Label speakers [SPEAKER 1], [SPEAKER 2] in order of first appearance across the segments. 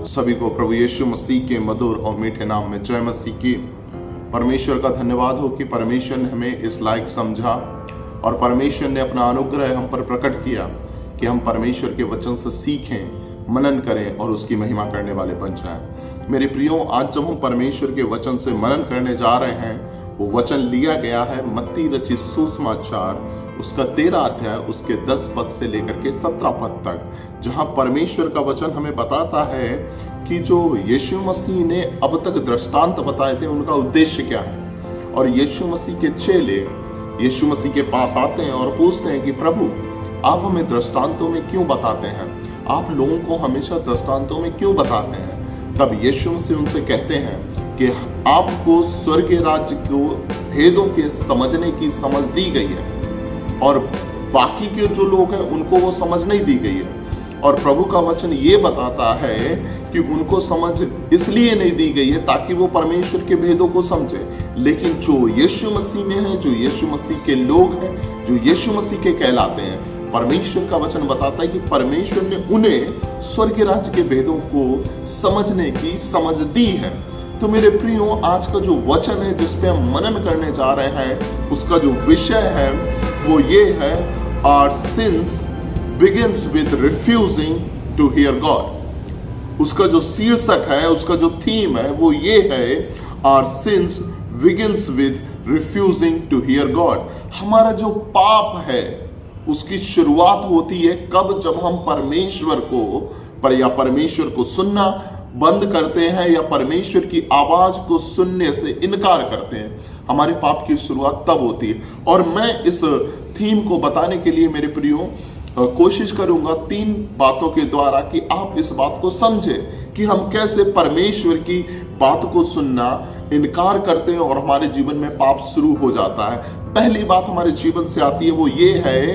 [SPEAKER 1] सभी को प्रभु यीशु मसीह के मधुर और मीठे नाम में जय मसीह की। परमेश्वर का धन्यवाद हो कि परमेश्वर ने हमें इस लायक समझा और परमेश्वर ने अपना अनुग्रह हम पर प्रकट किया कि हम परमेश्वर के वचन से सीखें, मनन करें और उसकी महिमा करने वाले बन जाएं। मेरे प्रियो, आज जब हम परमेश्वर के वचन से मनन करने जा रहे हैं, वो वचन लिया गया है मत्ती रचित सुसमाचार उसका 13 अध्याय उसके 10 पद से लेकर के 17 पद तक, जहां परमेश्वर का वचन हमें बताता है कि जो यीशु मसीह ने अब तक दृष्टांत बताए थे उनका उद्देश्य क्या है। और यीशु मसीह के चेले यीशु मसीह के पास आते हैं और पूछते हैं कि प्रभु, आप हमें दृष्टांतों में क्यों बताते हैं? आप लोगों को हमेशा दृष्टांतों में क्यों बताते हैं? तब यीशु मसीह उनसे कहते हैं कि आपको स्वर्ग राज्य को भेदों के समझने की समझ दी गई है और बाकी के जो लोग हैं उनको वो समझ नहीं दी गई है। और प्रभु का वचन ये बताता है कि उनको समझ इसलिए नहीं दी गई है ताकि वो परमेश्वर के भेदों को समझे, लेकिन जो यीशु मसीह में है, जो यीशु मसीह के लोग हैं, जो यीशु मसीह के कहलाते हैं, परमेश्वर का वचन बताता है कि परमेश्वर ने उन्हें स्वर्ग राज्य के भेदों को समझने की समझ दी है। तो मेरे प्रियो, आज का जो वचन है जिस पे हम मनन करने जा रहे हैं, उसका जो विषय है वो ये है, our sins begins with refusing to hear God. उसका जो शीर्षक है, उसका जो थीम है वो ये है, our sins begins with refusing to hear God. हमारा जो पाप है उसकी शुरुआत होती है कब? जब हम परमेश्वर को सुनना बंद करते हैं या परमेश्वर की आवाज को सुनने से इनकार करते हैं। हमारे पाप की शुरुआत तब होती है। और मैं इस थीम को बताने के लिए मेरे प्रियो कोशिश करूंगा 3 बातों के द्वारा कि आप इस बात को समझें कि हम कैसे परमेश्वर की बात को सुनना इनकार करते हैं और हमारे जीवन में पाप शुरू हो जाता है। पहली बात हमारे जीवन से आती है वो ये है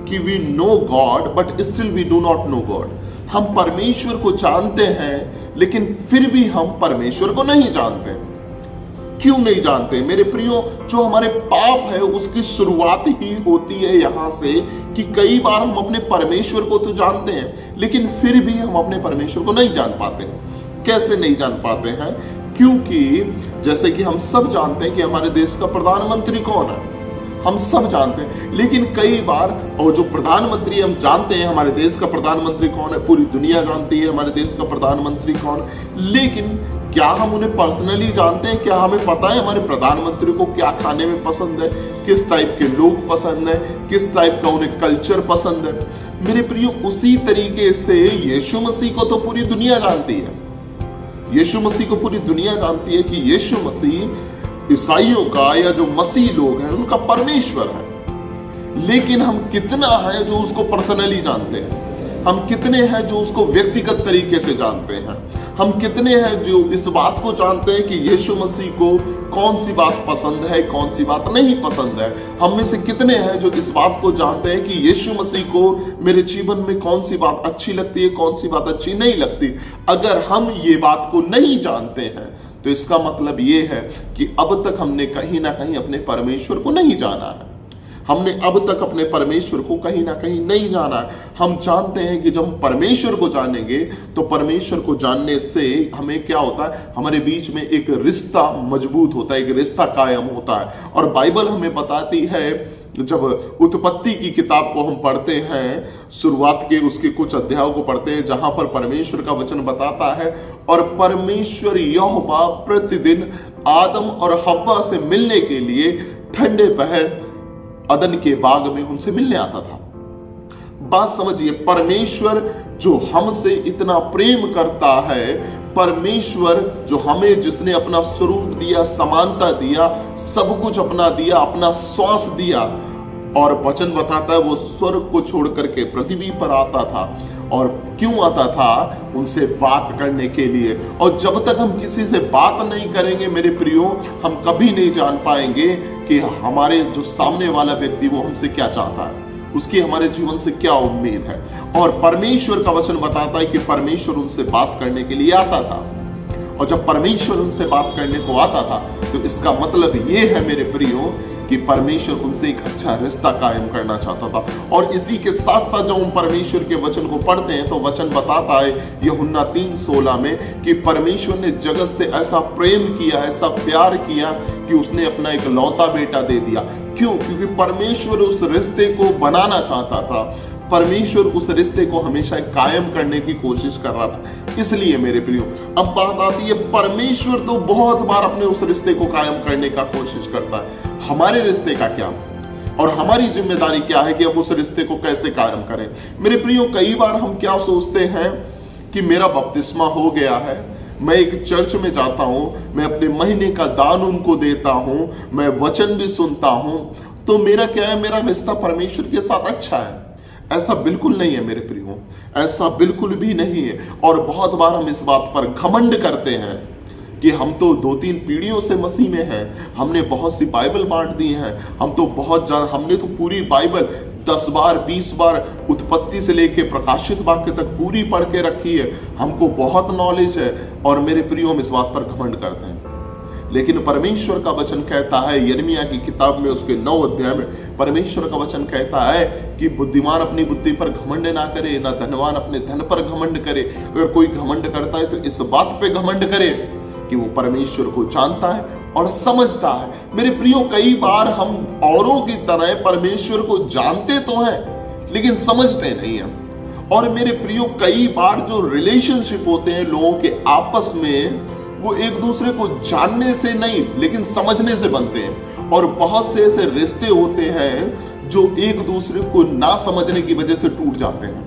[SPEAKER 1] कि we know God but still we do not know God. हम परमेश्वर को जानते हैं लेकिन फिर भी हम परमेश्वर को नहीं जानते। क्यों नहीं जानते? मेरे प्रियो, जो हमारे पाप है उसकी शुरुआत ही होती है यहां से कि कई बार हम अपने परमेश्वर को तो जानते हैं लेकिन फिर भी हम अपने परमेश्वर को नहीं जान पाते। कैसे नहीं जान पाते हैं? क्योंकि जैसे कि हम सब जानते हैं कि हमारे देश का प्रधानमंत्री कौन है, हम सब जानते हैं, लेकिन कई बार और जो प्रधानमंत्री हम जानते हैं हमारे देश का प्रधानमंत्री कौन है, पूरी दुनिया जानती है हमारे देश का प्रधानमंत्री कौन है, लेकिन क्या हम उन्हें पर्सनली जानते हैं? क्या हमें पता है हमारे प्रधानमंत्री को क्या खाने में पसंद है, किस टाइप के लोग पसंद है, किस टाइप का उन्हें कल्चर पसंद है? मेरे प्रियो, उसी तरीके से यीशु मसीह को तो पूरी दुनिया जानती है। यीशु मसीह को पूरी दुनिया जानती है कि यीशु मसीह ईसाइयों का या जो मसीह लोग हैं उनका परमेश्वर है। लेकिन हम कितना है जो उसको पर्सनली जानते हैं? हम कितने हैं जो उसको व्यक्तिगत तरीके से जानते हैं? हम कितने हैं जो इस बात को जानते हैं कि यीशु मसीह को कौन सी बात पसंद है, कौन सी बात नहीं पसंद है? हम में से कितने हैं जो इस बात को जानते हैं कि यीशु मसीह को मेरे जीवन में कौन सी बात अच्छी लगती है, कौन सी बात अच्छी नहीं लगती? अगर हम ये बात को नहीं जानते हैं तो इसका मतलब ये है कि अब तक हमने कहीं ना कहीं अपने परमेश्वर को नहीं जाना है। हमने अब तक अपने परमेश्वर को कहीं ना कहीं नहीं जाना है। हम जानते हैं कि जब हम परमेश्वर को जानेंगे तो परमेश्वर को जानने से हमें क्या होता है, हमारे बीच में एक रिश्ता मजबूत होता है, एक रिश्ता कायम होता है। और बाइबल हमें बताती है, जब उत्पत्ति की किताब को हम पढ़ते हैं, शुरुआत के उसके कुछ अध्यायों को पढ़ते हैं जहां पर परमेश्वर का वचन बताता है, और परमेश्वर यहोवा प्रतिदिन आदम और हव्वा से मिलने के लिए ठंडे पहर अदन के बाग में उनसे मिलने आता था। बात समझिए, परमेश्वर जो हमसे इतना प्रेम करता है, परमेश्वर जो हमें जिसने अपना स्वरूप दिया, समानता दिया, सब कुछ अपना दिया, अपना श्वास दिया, और वचन बताता है वो स्वर्ग को छोड़ करके पृथ्वी पर आता था। और क्यों आता था? उनसे बात करने के लिए। और जब तक हम किसी से बात नहीं करेंगे मेरे प्रियो, हम कभी नहीं जान पाएंगे कि हमारे जो सामने वाला व्यक्ति वो हमसे क्या चाहता है, उसकी हमारे जीवन से क्या उम्मीद है। और परमेश्वर का वचन बताता है कि परमेश्वर उनसे बात करने के लिए आता था। और जब परमेश्वर उनसे बात करने को आता था तो इसका मतलब ये है मेरे प्रियो कि परमेश्वर उनसे एक अच्छा रिश्ता कायम करना चाहता था। और इसी के साथ साथ जब हम परमेश्वर के वचन को पढ़ते हैं तो वचन बताता है यूहन्ना 3:16 में कि परमेश्वर ने जगत से ऐसा प्रेम किया, ऐसा प्यार किया कि उसने अपना एक लौता बेटा दे दिया। क्यों? क्योंकि परमेश्वर उस रिश्ते को बनाना चाहता था, परमेश्वर उस रिश्ते को हमेशा कायम करने की कोशिश कर रहा था। इसलिए मेरे प्रियो, अब बात आती है, परमेश्वर तो बहुत बार अपने उस रिश्ते को कायम करने का कोशिश करता है। हमारे रिश्ते का क्या और हमारी जिम्मेदारी क्या है कि हम उस रिश्ते को कैसे कायम करें? मेरे प्रियो, कई बार हम क्या सोचते हैं कि मेरा बपतिस्मा हो गया है, मैं एक चर्च में जाता हूं, मैं अपने महीने का दान उनको देता हूं, मैं वचन भी सुनता हूं, तो मेरा क्या है, मेरा रिश्ता परमेश्वर के साथ अच्छा है। ऐसा बिल्कुल नहीं है मेरे प्रियो, ऐसा बिल्कुल भी नहीं है। और बहुत बार हम इस बात पर घमंड करते हैं कि हम तो 2-3 पीढ़ियों से मसीह में हैं, हमने बहुत सी बाइबल बांट दी हैं, हम तो बहुत ज्यादा, हमने तो पूरी बाइबल 10 बार 20 बार उत्पत्ति से लेकर प्रकाशित वाक्य तक पूरी पढ़ के रखी है, हमको बहुत नॉलेज है। और मेरे प्रियो, हम इस बात पर घमंड करते हैं। लेकिन परमेश्वर का वचन कहता है, यिर्मयाह की किताब में उसके 9 अध्याय में परमेश्वर का वचन कहता है कि बुद्धिमान अपनी बुद्धि पर घमंड ना करे, ना धनवान अपने धन पर घमंड करे। अगर कोई घमंड करता है तो इस बात पे घमंड करे कि वो परमेश्वर को जानता है और समझता है। मेरे प्रियो, कई बार हम औरों की तरह परमेश्वर को जानते तो हैं लेकिन समझते नहीं हैं। और मेरे प्रियो, कई बार जो रिलेशनशिप होते हैं लोगों के आपस में, वो एक दूसरे को जानने से नहीं लेकिन समझने से बनते हैं। और बहुत से ऐसे रिश्ते होते हैं जो एक दूसरे को ना समझने की वजह से टूट जाते हैं।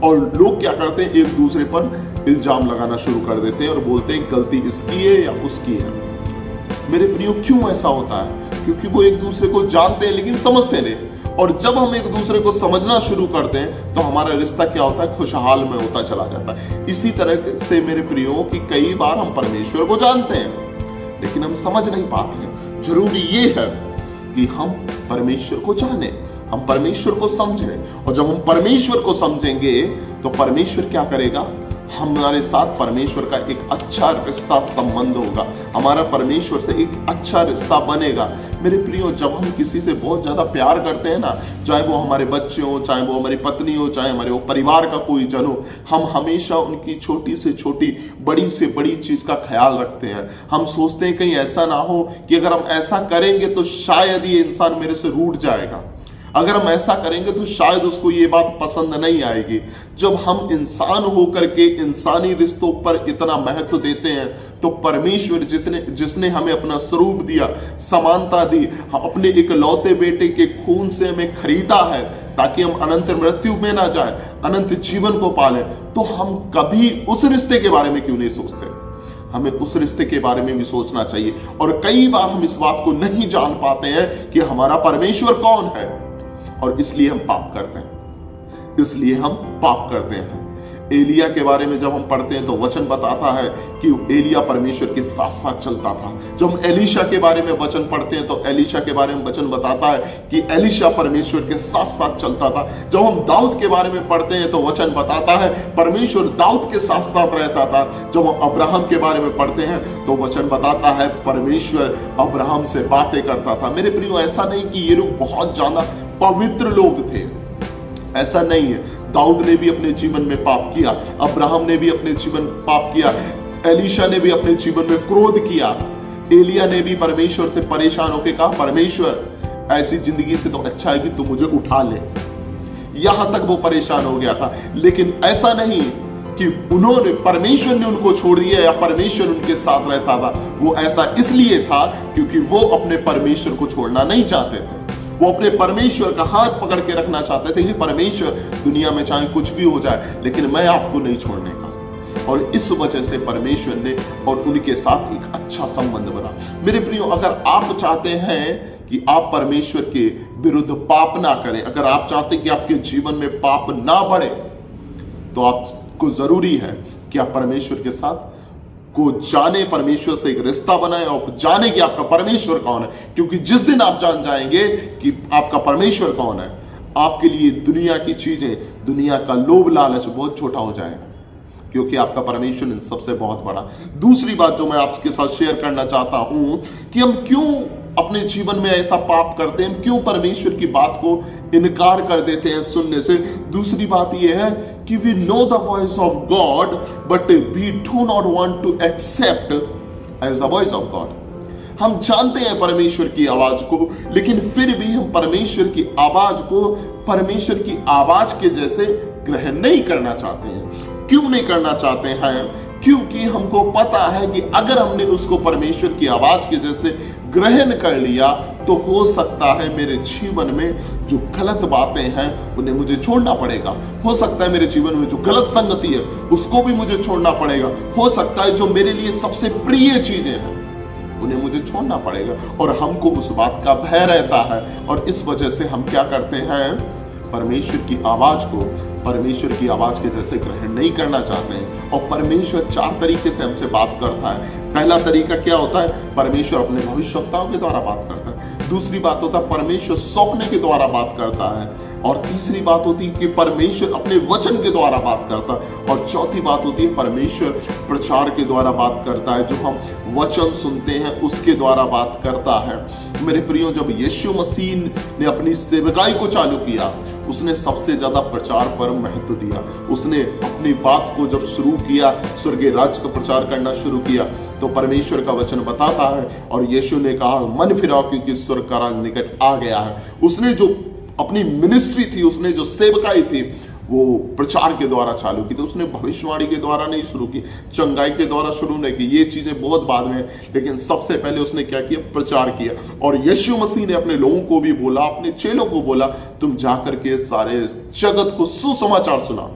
[SPEAKER 1] और लोग क्या करते हैं, एक दूसरे पर इल्जाम लगाना शुरू कर देते हैं और बोलते हैं गलती इसकी है या उसकी है। मेरे प्रियो, क्यों ऐसा होता है? क्योंकि वो एक दूसरे को जानते हैं लेकिन समझते नहीं। और जब हम एक दूसरे को समझना शुरू करते हैं तो हमारा रिश्ता क्या होता है, खुशहाल में होता चला जाता है। इसी तरह से मेरे प्रियो कि कई बार हम परमेश्वर को जानते हैं लेकिन हम समझ नहीं पाते हैं। जरूरी ये है कि हम परमेश्वर को जाने, हम परमेश्वर को समझें। और जब हम परमेश्वर को समझेंगे तो परमेश्वर क्या करेगा, हमारे साथ परमेश्वर का एक अच्छा रिश्ता संबंध होगा, हमारा परमेश्वर से एक अच्छा रिश्ता बनेगा। मेरे प्रियो, जब हम किसी से बहुत ज्यादा प्यार करते हैं ना, चाहे वो हमारे बच्चे हो, चाहे वो हमारी पत्नी हो, चाहे हमारे वो परिवार का कोई जन हो, हम हमेशा उनकी छोटी से छोटी, बड़ी से बड़ी चीज का ख्याल रखते हैं। हम सोचते हैं कहीं ऐसा ना हो कि अगर हम ऐसा करेंगे तो शायद ये इंसान मेरे से रूठ जाएगा, अगर हम ऐसा करेंगे तो शायद उसको ये बात पसंद नहीं आएगी। जब हम इंसान होकर के इंसानी रिश्तों पर इतना महत्व देते हैं तो परमेश्वर जिसने हमें अपना स्वरूप दिया, समानता दी, अपने एक लौते बेटे के खून से हमें खरीदा है ताकि हम अनंत मृत्यु में ना जाए, अनंत जीवन को पालें, तो हम कभी उस रिश्ते के बारे में क्यों नहीं सोचते? हमें उस रिश्ते के बारे में भी सोचना चाहिए। और कई बार हम इस बात को नहीं जान पाते हैं कि हमारा परमेश्वर कौन है, और इसलिए हम पाप करते हैं, इसलिए हम पाप करते हैं। एलिया के बारे में जब हम पढ़ते हैं तो वचन बताता है कि एलिया परमेश्वर के साथ साथ चलता था। जब हम एलीशा के बारे में वचन पढ़ते हैं तो एलीशा के बारे में वचन बताता है कि एलीशा परमेश्वर के साथ साथ चलता था। जब हम दाऊद के बारे में पढ़ते हैं तो वचन बताता है परमेश्वर दाऊद के साथ साथ रहता था। जब हम अब्राहम के बारे में पढ़ते हैं तो वचन बताता है परमेश्वर अब्राहम से बातें करता था। मेरे प्रियो, ऐसा नहीं कि ये लोग बहुत ज्यादा पवित्र लोग थे, ऐसा नहीं है। दाऊद ने भी अपने जीवन में पाप किया, अब्राहम ने भी अपने जीवन में पाप किया, एलीशा ने भी अपने जीवन में क्रोध किया, एलिया ने भी परमेश्वर से परेशान होकर कहा परमेश्वर ऐसी जिंदगी से तो अच्छा है कि तू मुझे उठा ले। यहां तक वो परेशान हो गया था। लेकिन ऐसा नहीं कि उन्होंने, परमेश्वर ने उनको छोड़ दिया या परमेश्वर उनके साथ रहता था। वो ऐसा इसलिए था क्योंकि वो अपने परमेश्वर को छोड़ना नहीं चाहते थे। वो अपने परमेश्वर का हाथ पकड़ के रखना चाहते थे कि परमेश्वर दुनिया में चाहे कुछ भी हो जाए लेकिन मैं आपको नहीं छोड़ने का। और इस वजह से परमेश्वर ने और उनके साथ एक अच्छा संबंध बना। मेरे प्रियो, अगर आप चाहते हैं कि आप परमेश्वर के विरुद्ध पाप ना करें, अगर आप चाहते हैं कि आपके जीवन में पाप ना बढ़े, तो आपको जरूरी है कि आप परमेश्वर के साथ को जाने, परमेश्वर से एक रिश्ता बनाए और जाने कि आपका परमेश्वर कौन है। क्योंकि जिस दिन आप जान जाएंगे कि आपका परमेश्वर कौन है, आपके लिए दुनिया की चीजें, दुनिया का लोभ लालच बहुत छोटा हो जाएगा, क्योंकि आपका परमेश्वर इन सबसे बहुत बड़ा। दूसरी बात जो मैं आपके साथ शेयर करना चाहता हूं कि हम क्यों अपने जीवन में ऐसा पाप करते हैं, क्यों परमेश्वर की बात को इनकार कर देते हैं सुनने से। दूसरी बात यह है कि we know the voice of God but we do not want to accept as the voice of God. हम जानते हैं परमेश्वर की आवाज को, लेकिन फिर भी हम परमेश्वर की आवाज को परमेश्वर की आवाज के जैसे ग्रहण नहीं करना चाहते हैं। क्यों नहीं करना चाहते हैं? क्योंकि हमको पता है कि अगर हमने उसको परमेश्वर की आवाज के जैसे ग्रहण कर लिया तो हो सकता है मेरे जीवन में जो गलत बातें हैं उन्हें मुझे छोड़ना पड़ेगा। हो सकता है मेरे जीवन में जो गलत संगति है उसको भी मुझे छोड़ना पड़ेगा। हो सकता है जो मेरे लिए सबसे प्रिय चीजें हैं उन्हें मुझे छोड़ना पड़ेगा। और हमको उस बात का भय रहता है, और इस वजह से हम क्या करते हैं? परमेश्वर की आवाज को परमेश्वर की आवाज के जैसे ग्रहण नहीं करना चाहते हैं। और परमेश्वर 4 तरीके से हमसे बात करता है। पहला तरीका क्या होता है? परमेश्वर अपने भविष्यवक्ताओं के द्वारा बात करता है। दूसरी बात होता है परमेश्वर सौंपने के द्वारा बात करता है। और तीसरी बात होती है कि परमेश्वर अपने वचन के द्वारा बात करता है। और चौथी बात होती है परमेश्वर प्रचार के द्वारा बात करता है, जो हम वचन सुनते हैं उसके द्वारा बात करता है। मेरे प्रियो, जब यीशु मसीह ने अपनी सेवकाई को चालू किया, उसने सबसे ज्यादा प्रचार पर महत्व दिया। उसने अपनी बात को जब शुरू किया, स्वर्गीय राज्य का प्रचार करना शुरू किया, तो परमेश्वर का वचन बताता है और यीशु ने कहा मन फिराओ क्योंकि स्वर्ग का राज निकट आ गया है। उसने जो अपनी मिनिस्ट्री थी, उसने जो सेवकाई थी, वो प्रचार के द्वारा चालू की। तो उसने भविष्यवाणी के द्वारा नहीं शुरू की, चंगाई के द्वारा शुरू नहीं की, ये चीजें बहुत बाद में, लेकिन सबसे पहले उसने क्या किया? प्रचार किया। और यीशु मसीह ने अपने लोगों को भी बोला, अपने चेलों को बोला, तुम जाकर के सारे जगत को सुसमाचार सुनाओ,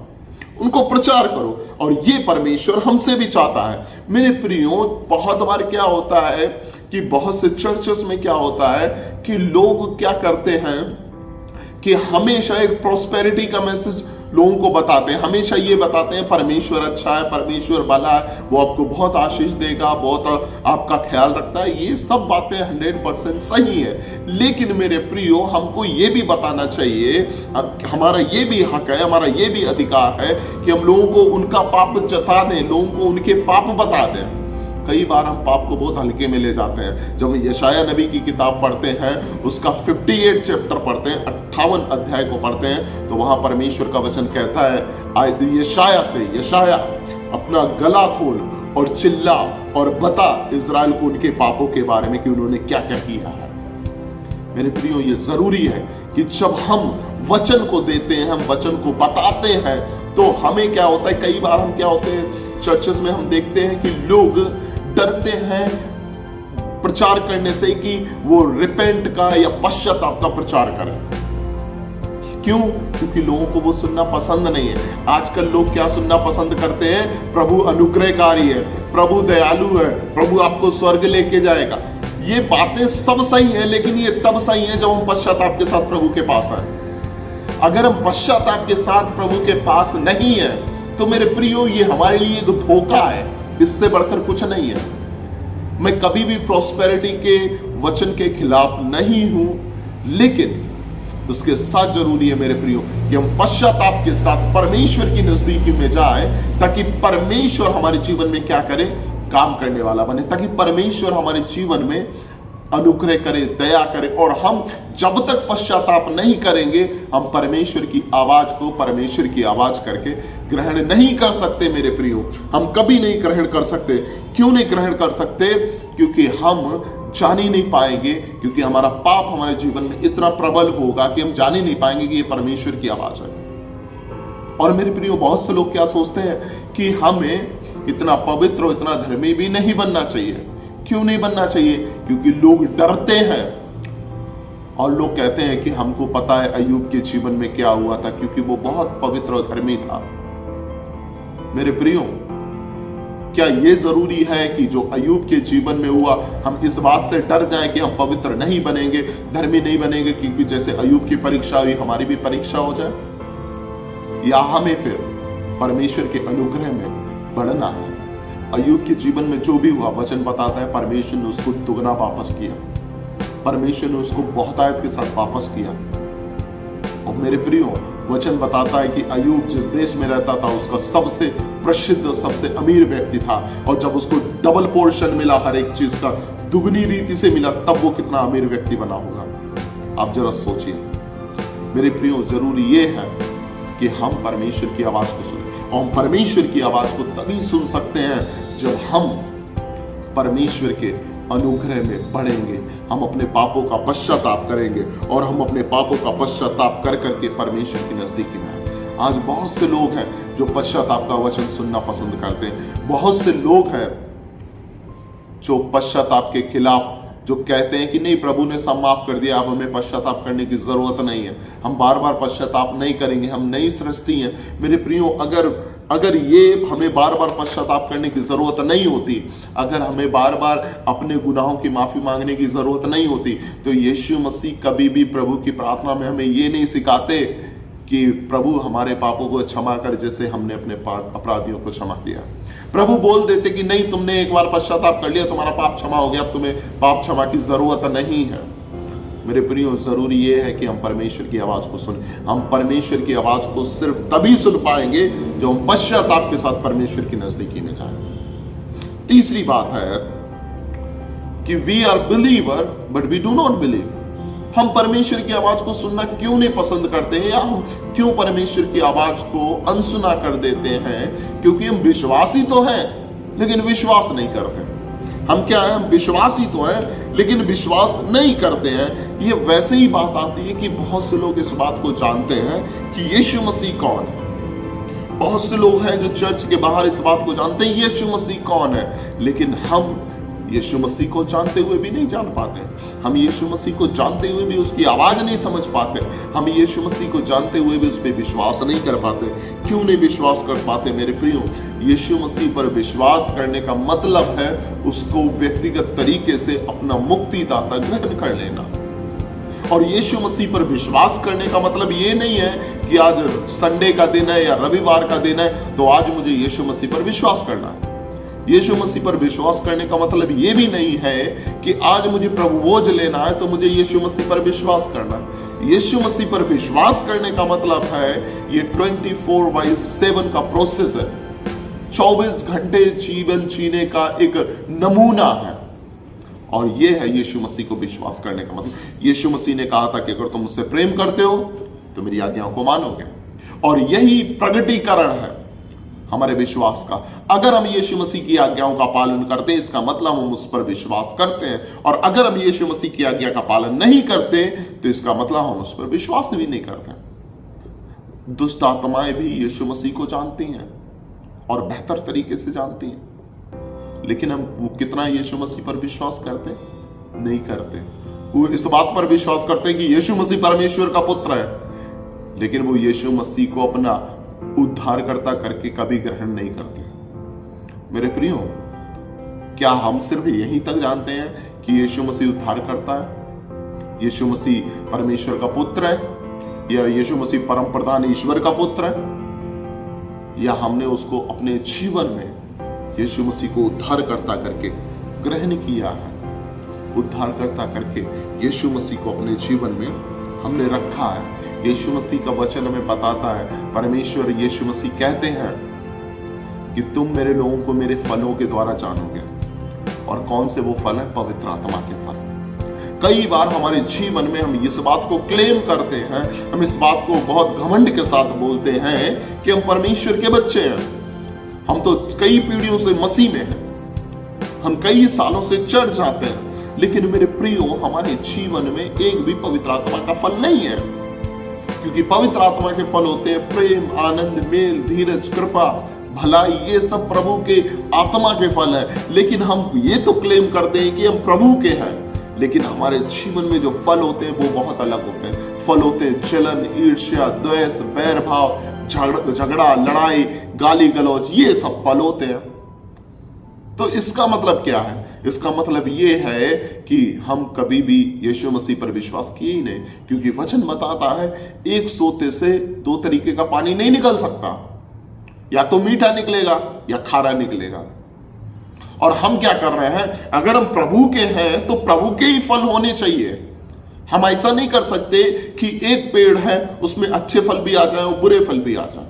[SPEAKER 1] उनको प्रचार करो। और ये परमेश्वर हमसे भी चाहता है। मेरे प्रियो, बहुत बार क्या होता है कि बहुत से चर्चेस में क्या होता है कि लोग क्या करते हैं कि हमेशा एक प्रोस्पेरिटी का मैसेज लोगों को बताते हैं। हमेशा ये बताते हैं परमेश्वर अच्छा है, परमेश्वर भला है, वो आपको बहुत आशीष देगा, बहुत आपका ख्याल रखता है। ये सब बातें 100% सही है। लेकिन मेरे प्रियो, हमको ये भी बताना चाहिए, हमारा ये भी हक है, हमारा ये भी अधिकार है कि हम लोगों को उनका पाप जता दें, लोगों को उनके पाप बता दें। कई बार हम पाप को बहुत हल्के में ले जाते हैं। जब हम यशाया नबी की किताब पढ़ते हैं, उसका 58 चैप्टर पढ़ते हैं, 58 अध्याय को पढ़ते हैं, तो वहां परमेश्वर का वचन कहता है यशाया से, यशाया अपना गला खोल और चिल्ला और बता इजराइल को उनके पापों के बारे में कि उन्होंने क्या क्या किया है। मेरे प्रियो, ये जरूरी है कि जब हम वचन को देते हैं, हम वचन को बताते हैं, तो हमें क्या होता है, कई बार हम क्या होते हैं, चर्चेस में हम देखते हैं कि लोग डरते हैं प्रचार करने से कि वो रिपेंट का या पश्चाताप का प्रचार करें। क्यों? क्योंकि लोगों को वो सुनना पसंद नहीं है। आजकल लोग क्या सुनना पसंद करते हैं? प्रभु अनुग्रहकारी है, प्रभु दयालु है, प्रभु आपको स्वर्ग लेके जाएगा। ये बातें सब सही है, लेकिन ये तब सही है जब हम पश्चाताप के साथ प्रभु के पास आए। अगर हम पश्चाताप के साथ प्रभु के पास नहीं है, तो मेरे प्रियो, ये हमारे लिए एक धोखा है, इससे बढ़कर कुछ नहीं है। मैं कभी भी प्रॉस्पेरिटी के वचन के खिलाफ नहीं हूं, लेकिन उसके साथ जरूरी है मेरे प्रियो कि हम पश्चाताप के साथ परमेश्वर की नजदीकी में जाएं, ताकि परमेश्वर हमारे जीवन में क्या करे? काम करने वाला बने, ताकि परमेश्वर हमारे जीवन में अनुग्रह करे, दया करे। और हम जब तक पश्चाताप नहीं करेंगे, हम परमेश्वर की आवाज को परमेश्वर की आवाज करके ग्रहण नहीं कर सकते। मेरे प्रियो, हम कभी नहीं ग्रहण कर सकते। क्यों नहीं ग्रहण कर सकते? क्योंकि हम जान ही नहीं पाएंगे, क्योंकि हमारा पाप हमारे जीवन में इतना प्रबल होगा कि हम जान ही नहीं पाएंगे कि ये परमेश्वर की आवाज है। और मेरे प्रियो, बहुत से लोग क्या सोचते हैं कि हमें इतना पवित्र और इतना धर्मी भी नहीं बनना चाहिए। क्यों नहीं बनना चाहिए? क्योंकि लोग डरते हैं और लोग कहते हैं कि हमको पता है अय्यूब के जीवन में क्या हुआ था, क्योंकि वो बहुत पवित्र और धर्मी था। मेरे प्रियो, क्या ये जरूरी है कि जो अय्यूब के जीवन में हुआ, हम इस बात से डर जाएं कि हम पवित्र नहीं बनेंगे, धर्मी नहीं बनेंगे, क्योंकि जैसे अय्यूब की परीक्षा हुई, हमारी भी परीक्षा हो जाए? या हमें फिर परमेश्वर के अनुग्रह में बढ़ना है? अय्यूब के जीवन में जो भी हुआ, वचन बताता है परमेश्वर ने उसको दुगना वापस किया, परमेश्वर ने उसको बहुतायत के साथ वापस किया। और मेरे प्रियो, वचन बताता है कि अय्यूब जिस देश में रहता था उसका सबसे प्रसिद्ध, सबसे अमीर व्यक्ति था, और जब उसको डबल पोर्शन मिला, हर एक चीज का दुगनी रीति से मिला, तब वो कितना अमीर व्यक्ति बना होगा। आप जरा सोचिए मेरे प्रियो, जरूरी ये है कि हम परमेश्वर की आवाज को सुने, और हम परमेश्वर की आवाज को तभी सुन सकते हैं जब हम परमेश्वर के अनुग्रह में बढ़ेंगे, हम अपने पापों का पश्चाताप करेंगे, और हम अपने पापों का पश्चाताप कर करके परमेश्वर की नजदीकी में हैं। आज बहुत से लोग हैं जो पश्चाताप का वचन सुनना पसंद करते हैं। बहुत से लोग हैं जो पश्चाताप के खिलाफ जो कहते हैं कि नहीं, प्रभु ने सब माफ कर दिया, अब हमें पश्चाताप करने की जरूरत नहीं है, हम बार बार पश्चाताप नहीं करेंगे, हम नई सृष्टि हैं। मेरे प्रियो, अगर ये हमें बार बार पश्चाताप करने की जरूरत नहीं होती, अगर हमें बार बार अपने गुनाहों की माफी मांगने की जरूरत नहीं होती, तो यीशु मसीह कभी भी प्रभु की प्रार्थना में हमें ये नहीं सिखाते कि प्रभु हमारे पापों को क्षमा कर जैसे हमने अपने अपराधियों को क्षमा किया। प्रभु बोल देते कि नहीं, तुमने एक बार पश्चाताप कर लिया, तुम्हारा पाप क्षमा हो गया, अब तुम्हें पाप क्षमा की जरूरत नहीं है। मेरे प्रियो, जरूरी यह है कि हम परमेश्वर की आवाज को सुने। हम परमेश्वर की आवाज को सिर्फ तभी सुन पाएंगे जब हम पश्चाताप के साथ परमेश्वर की नजदीकी में जाएं। तीसरी बात है कि we are believer but we do not believe. हम परमेश्वर की आवाज को सुनना क्यों नहीं पसंद करते हैं, या हम क्यों परमेश्वर की आवाज को अनसुना कर देते हैं? क्योंकि हम विश्वासी तो हैं लेकिन विश्वास नहीं करते। हम क्या है, हम विश्वासी तो हैं लेकिन विश्वास नहीं करते हैं। ये वैसे ही बात आती है कि बहुत से लोग इस बात को जानते हैं कि यीशु मसीह कौन है। बहुत से लोग हैं जो चर्च के बाहर इस बात को जानते हैं यीशु मसीह कौन है, लेकिन हम यीशु मसीह को जानते हुए भी नहीं जान पाते। हम यीशु मसीह को जानते हुए भी उसकी आवाज नहीं समझ पाते। हम यीशु मसीह को जानते हुए भी उस पर विश्वास नहीं कर पाते। क्यों नहीं विश्वास कर पाते मेरे प्रियो? यीशु मसीह पर विश्वास करने का मतलब है उसको व्यक्तिगत तरीके से अपना मुक्तिदाता ग्रहण कर लेना। और यीशु मसीह पर विश्वास करने का मतलब ये नहीं है कि आज संडे का दिन है या रविवार का दिन है तो आज मुझे यीशु मसीह पर विश्वास करना है। यीशु मसीह पर विश्वास करने का मतलब ये भी नहीं है कि आज मुझे प्रभुभोज लेना है तो मुझे यीशु मसीह पर विश्वास करना है। यीशु मसीह पर विश्वास करने का मतलब है ये 24/7 का प्रोसेस है, 24 घंटे जीवन जीने का एक नमूना है। और ये है यीशु मसीह को विश्वास करने का मतलब। यीशु मसीह ने कहा था कि अगर तुम मुझसे प्रेम करते हो तो मेरी आज्ञाओं को मानोगे, और यही प्रगटीकरण है हमारे विश्वास का। अगर हम यीशु मसीह की आज्ञाओं का पालन करते हैं इसका मतलब हम उस पर विश्वास करते हैं, और अगर हम यीशु मसीह की आज्ञा का पालन नहीं करते तो इसका मतलब हम उस पर विश्वास भी नहीं करते। दुष्ट आत्माएं भी यीशु मसीह को जानती हैं और बेहतर तरीके से जानती हैं, लेकिन हम वो कितना यीशु मसीह पर विश्वास करते? नहीं करते। वो इस बात पर विश्वास करते हैं कि यीशु मसीह परमेश्वर का पुत्र है, लेकिन वो यीशु मसीह को अपना उद्धारकर्ता करके कभी ग्रहण नहीं करते। मेरे प्रियो, क्या हम सिर्फ यहीं तक जानते हैं कि यीशु मसीह उद्धारकर्ता है, यीशु मसीह परमेश्वर का पुत्र है, या यीशु मसीह परम प्रधान ईश्वर का पुत्र है, या हमने उसको अपने जीवन में यीशु मसीह को उद्धारकर्ता करके ग्रहण किया है? उद्धारकर्ता करके यीशु मसीह को अपने जीवन में हमने रखा है। यीशु मसीह का वचन हमें बताता है, परमेश्वर यीशु मसीह कहते हैं कि तुम मेरे लोगों को मेरे फलों के द्वारा जानोगे। और कौन से वो फल है? पवित्र आत्मा के फल। कई बार हमारे जीवन में हम इस बात को क्लेम करते हैं, हम इस बात को बहुत घमंड के साथ बोलते हैं कि हम परमेश्वर के बच्चे हैं। हम तो कई पीढ़ियों से मसीह में हैं, हम कई सालों से चर्च जाते हैं, लेकिन मेरे प्रियो हमारे जीवन में एक भी पवित्र आत्मा का फल नहीं है। क्योंकि पवित्र आत्मा के फल होते हैं प्रेम, आनंद, मेल, धीरज, कृपा, भलाई, ये सब प्रभु के आत्मा के फल है। लेकिन हम ये तो क्लेम करते हैं कि हम प्रभु के हैं, लेकिन हमारे जीवन में जो फल होते हैं वो बहुत अलग होते हैं। फल होते हैं जलन, ईर्ष्या, द्वेष, बैर भाव, झगड़ा, लड़ाई, गाली गलौज, ये सब फल होते हैं। तो इसका मतलब क्या है? इसका मतलब ये है कि हम कभी भी यीशु मसीह पर विश्वास किए ही नहीं, क्योंकि वचन बताता है एक सोते से दो तरीके का पानी नहीं निकल सकता, या तो मीठा निकलेगा या खारा निकलेगा। और हम क्या कर रहे हैं? अगर हम प्रभु के हैं तो प्रभु के ही फल होने चाहिए। हम ऐसा नहीं कर सकते कि एक पेड़ है उसमें अच्छे फल भी आ जाए और बुरे फल भी आ जाए।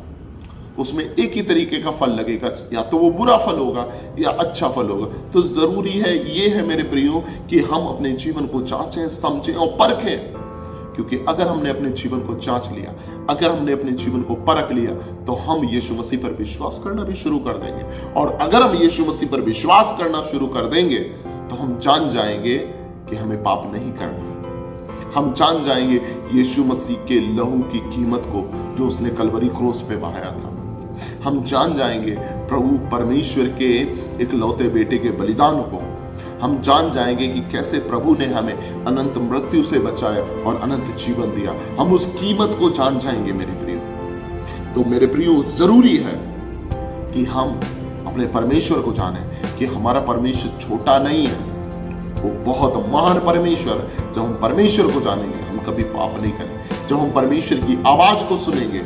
[SPEAKER 1] उसमें एक ही तरीके का फल लगेगा, या तो वो बुरा फल होगा या अच्छा फल होगा। तो जरूरी है, ये है मेरे प्रियो, कि हम अपने जीवन को जांचें, समझें और परखें। क्योंकि अगर हमने अपने जीवन को जांच लिया, अगर हमने अपने जीवन को परख लिया, तो हम यीशु मसीह पर विश्वास करना भी शुरू कर देंगे। और अगर हम यीशु मसीह पर विश्वास करना शुरू कर देंगे, तो हम जान जाएंगे कि हमें पाप नहीं करना। हम जान जाएंगे यीशु मसीह के लहू की कीमत को, जो उसने कलवरी क्रूस पे बहाया था। हम जान जाएंगे प्रभु परमेश्वर के इकलौते बेटे के बलिदान को। हम जान जाएंगे कि कैसे प्रभु ने हमें अनंत मृत्यु से बचाया और अनंत जीवन दिया। हम उस कीमत को जान जाएंगे मेरे प्रियो। तो मेरे प्रियो, जरूरी है कि हम अपने परमेश्वर को जानें कि हमारा परमेश्वर छोटा नहीं है, वो बहुत महान परमेश्वर है। जब हम परमेश्वर को जानेंगे, हम कभी पाप नहीं करेंगे। जब हम परमेश्वर की आवाज को सुनेंगे,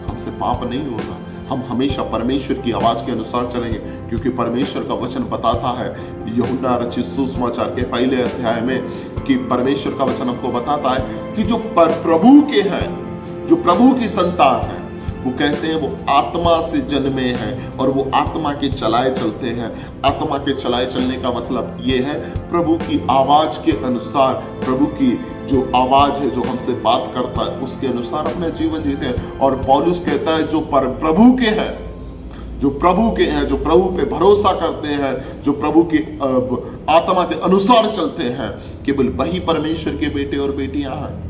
[SPEAKER 1] हमसे पाप नहीं होगा। हम हमेशा परमेश्वर की आवाज के अनुसार चलेंगे, क्योंकि परमेश्वर का वचन बताता है यूहन्ना रचित सुसमाचार के पहले अध्याय में, कि परमेश्वर का वचन हमको बताता है कि जो प्रभु के हैं, जो प्रभु की संतान है, वो कैसे हैं? वो आत्मा से जन्मे हैं और वो आत्मा के चलाए चलते हैं। आत्मा के चलाए चलने का मतलब ये है, प्रभु की आवाज के अनुसार, प्रभु की जो आवाज है, जो हमसे बात करता है, उसके अनुसार अपना जीवन जीते हैं। और पौलुस कहता है, जो प्रभु के हैं, जो प्रभु के हैं, जो प्रभु पे भरोसा करते हैं, जो प्रभु की आत्मा के अनुसार चलते हैं, केवल वही परमेश्वर के बेटे और बेटियां हैं।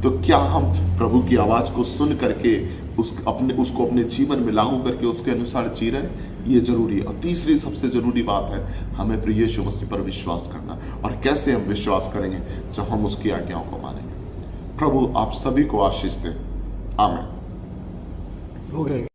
[SPEAKER 1] तो क्या हम प्रभु की आवाज को सुन करके उसको अपने जीवन में लागू करके उसके अनुसार जी रहे हैं? ये जरूरी है। और तीसरी सबसे जरूरी बात है, हमें प्रभु यीशु मसीह पर विश्वास करना। और कैसे हम विश्वास करेंगे? जब हम उसकी आज्ञाओं को मानेंगे। प्रभु आप सभी को आशीष दे। आमीन।
[SPEAKER 2] हो गए।